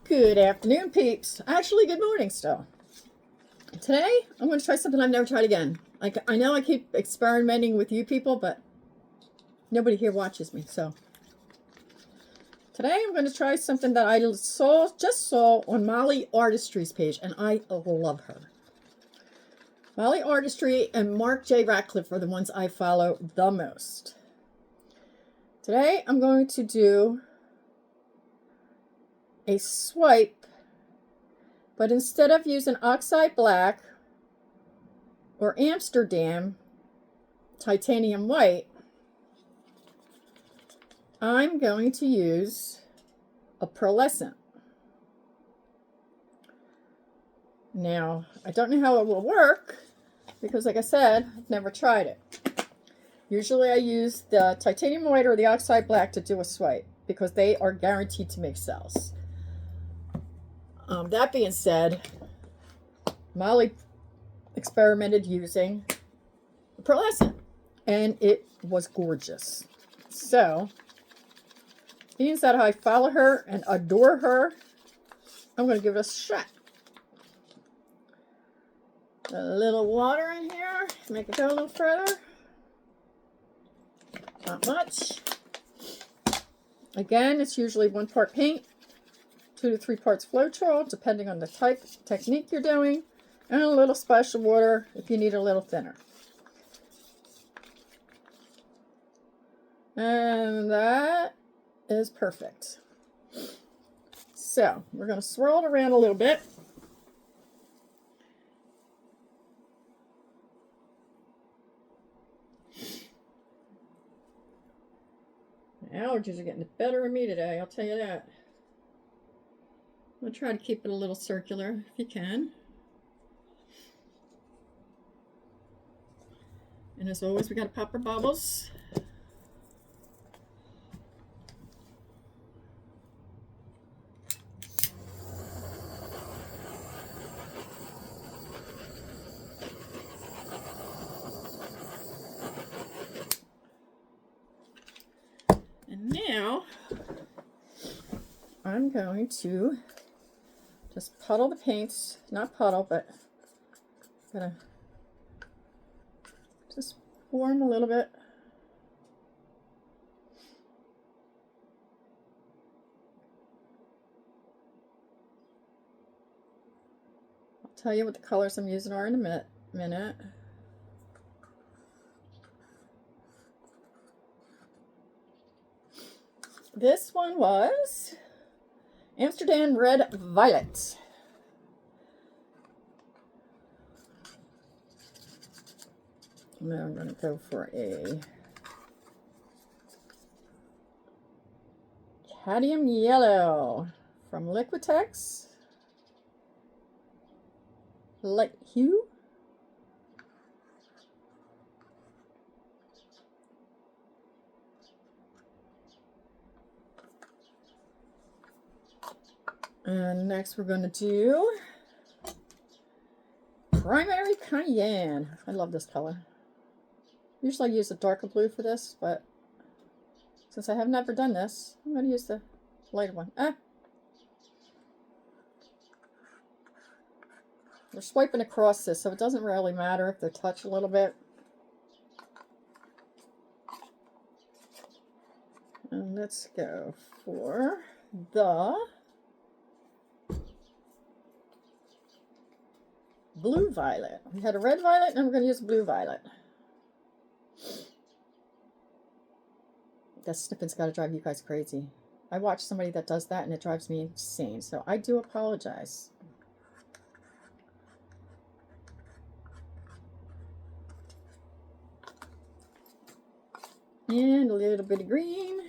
Good afternoon, peeps. Actually, good morning still. Today, I'm going to try something I've never tried again. Like, I know I keep experimenting with you people, but nobody here watches me, so. Today, I'm going to try something that I just saw on Molly Artistry's page, and I love her. Molly Artistry and Mark J. Ratcliffe are the ones I follow the most. Today, I'm going to do a swipe, but instead of using Oxide Black or Amsterdam Titanium White, I'm going to use a pearlescent. Now, I don't know how it will work because, like I said, I've never tried it. Usually I use the Titanium White or the Oxide Black to do a swipe because they are guaranteed to make sales. That being said, Molly experimented using pearlescent, and it was gorgeous. So, being that I follow her and adore her, I'm going to give it a shot. A little water in here, make it go a little further. Not much. Again, it's usually 1 part paint, 2 to 3 parts Floetrol, depending on the technique you're doing, and a little splash of water if you need a little thinner. And that is perfect. So we're going to swirl it around a little bit. My allergies are getting the better of me today, I'll tell you that. I'll try to keep it a little circular if you can. And as always, we got to pop our bubbles. And now I'm going to just puddle the paints, not puddle, but I'm gonna just pour them a little bit. I'll tell you what the colors I'm using are in a minute. This one was Amsterdam Red Violet. Now I'm going to go for a Cadmium Yellow from Liquitex. Light hue. And next we're going to do Primary Cayenne. I love this color. Usually I use a darker blue for this, but since I have never done this, I'm going to use the lighter one. We're swiping across this, so it doesn't really matter if they touch a little bit. And let's go for the blue violet. We had a red violet, and we're going to use blue violet. That snipping's got to drive you guys crazy. I watch somebody that does that, and it drives me insane. So I do apologize. And a little bit of green.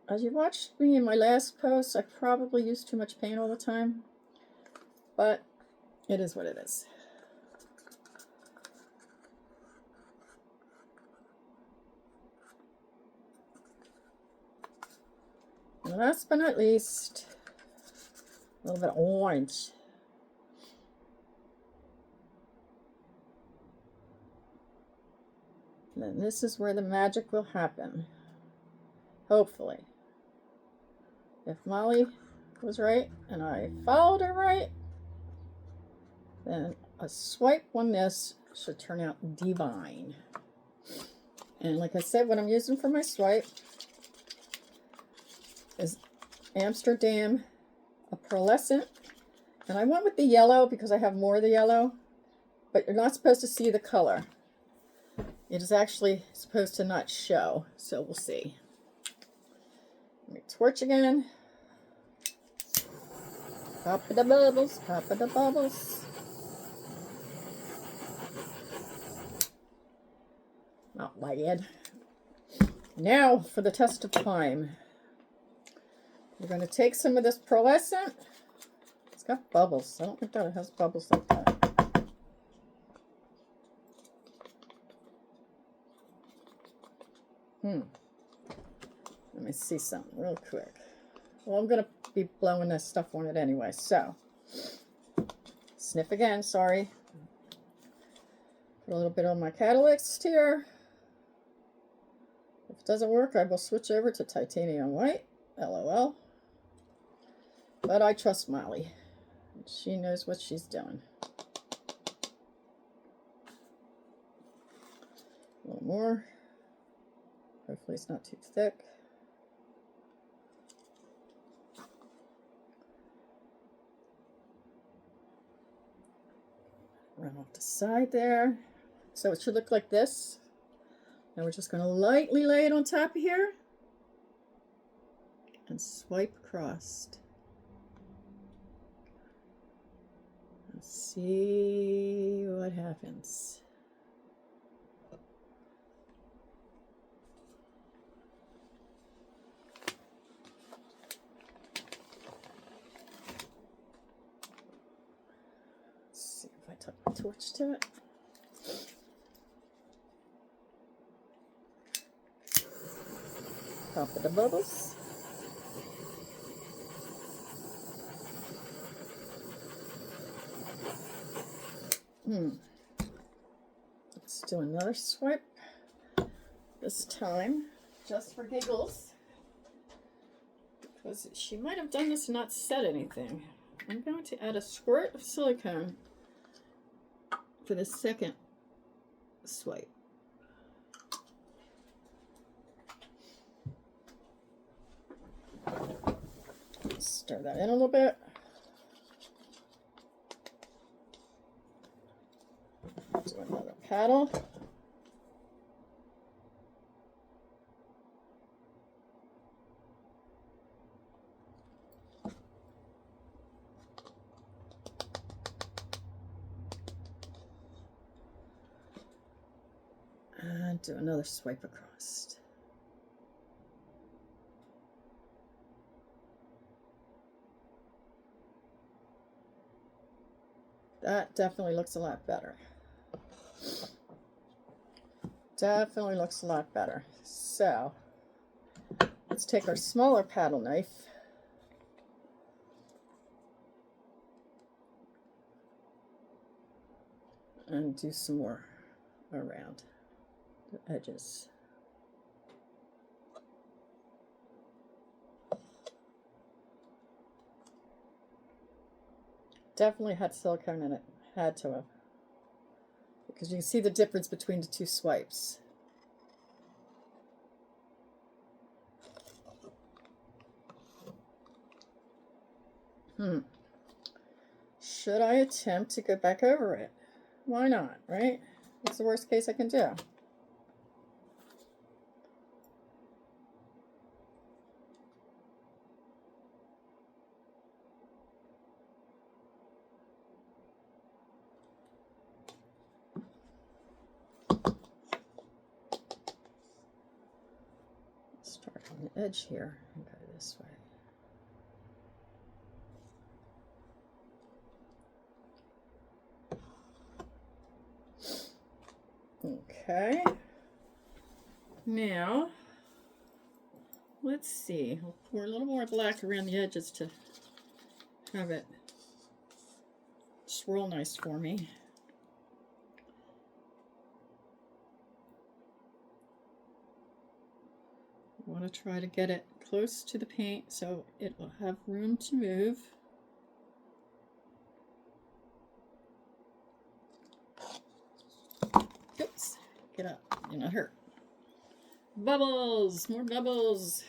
As you watched me in my last post, I probably use too much paint all the time, but it is what it is. And last but not least, a little bit of orange. And then this is where the magic will happen. Hopefully. If Molly was right and I followed her right, then a swipe on this should turn out divine. And like I said, what I'm using for my swipe is Amsterdam, a pearlescent. And I went with the yellow because I have more of the yellow, but you're not supposed to see the color. It is actually supposed to not show, so we'll see. Let me torch again. Pop the bubbles, pop the bubbles. Not bad. Now for the test of time. We're going to take some of this pearlescent. It's got bubbles. I don't think that it has bubbles like that. Let me see something real quick. Well, I'm going to be blowing this stuff on it anyway, so. Sniff again, sorry. Put a little bit on my catalyst here. If it doesn't work, I will switch over to titanium white. LOL. But I trust Molly. She knows what she's doing. A little more. Hopefully it's not too thick. Run off the side there. So it should look like this. Now we're just going to lightly lay it on top of here and swipe across. Let's see what happens. Let's see if I tuck my torch to it. Top of the bubbles. Let's do another swipe. This time, just for giggles. Because she might have done this and not said anything. I'm going to add a squirt of silicone for the second swipe. Stir that in a little bit. Do another paddle. And do another swipe across. That definitely looks a lot better. Definitely looks a lot better. So let's take our smaller paddle knife and do some more around the edges. Definitely had silicone in it. Had to have. Because you can see the difference between the two swipes. Should I attempt to go back over it? Why not, right? What's the worst case I can do? Start on the edge here and go this way. Okay. Now, let's see. I'll pour a little more black around the edges to have it swirl nice for me. want to try to get it close to the paint so it will have room to move. Oops, get up, you're not hurt. Bubbles, more bubbles.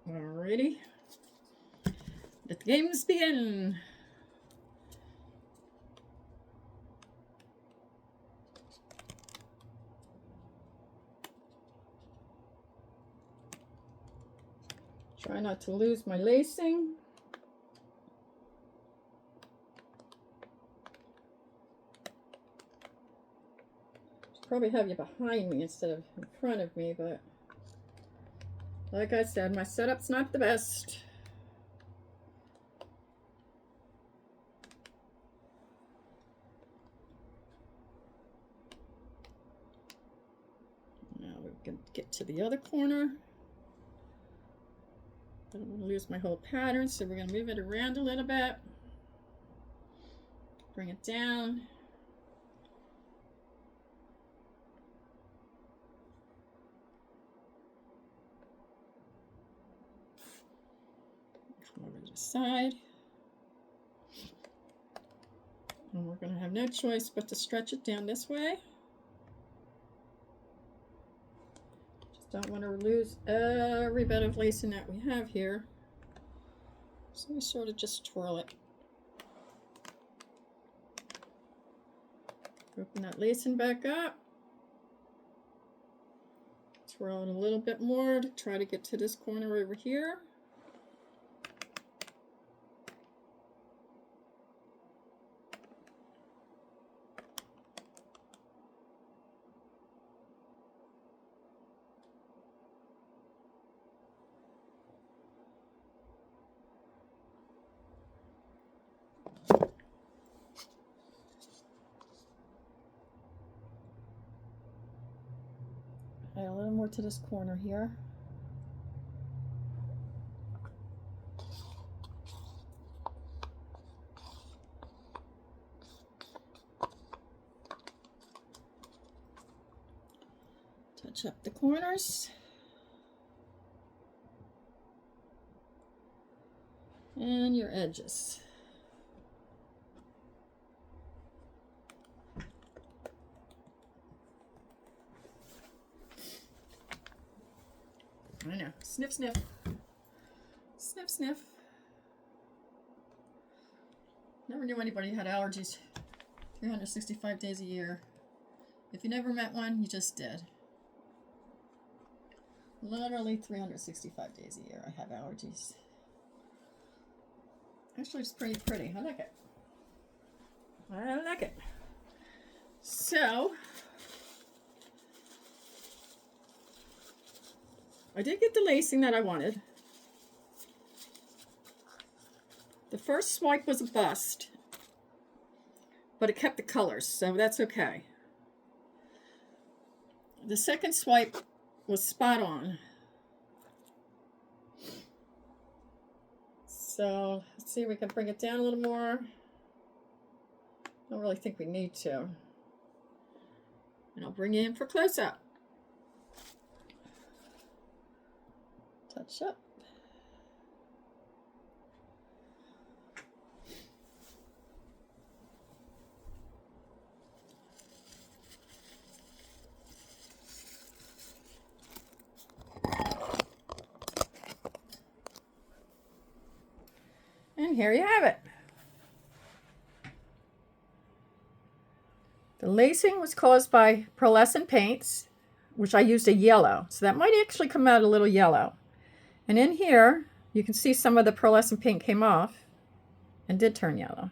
Alrighty, let the games begin. Try not to lose my lacing. Should probably have you behind me instead of in front of me, but like I said, my setup's not the best. Now we can get to the other corner. I don't want to lose my whole pattern, so we're going to move it around a little bit. Bring it down. Come over to the side. And we're going to have no choice but to stretch it down this way. Don't want to lose every bit of lacing that we have here. So we sort of just twirl it. Open that lacing back up. Twirl it a little bit more to try to get to this corner over here. Add a little more to this corner here. Touch up the corners. And your edges. I know. Sniff, sniff. Sniff, sniff. Never knew anybody had allergies 365 days a year. If you never met one, you just did. Literally 365 days a year I have allergies. Actually, it's pretty pretty. I like it. I like it. So, I did get the lacing that I wanted. The first swipe was a bust, but it kept the colors, so that's okay. The second swipe was spot on. So let's see if we can bring it down a little more. Don't really think we need to. And I'll bring you in for close-up. Touch up. And here you have it. The lacing was caused by pearlescent paints, which I used a yellow. So that might actually come out a little yellow. And in here, you can see some of the pearlescent paint came off and did turn yellow.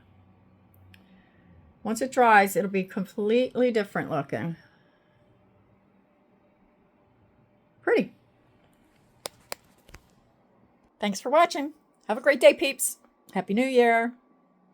Once it dries, it'll be completely different looking. Pretty. Thanks for watching. Have a great day, peeps. Happy New Year.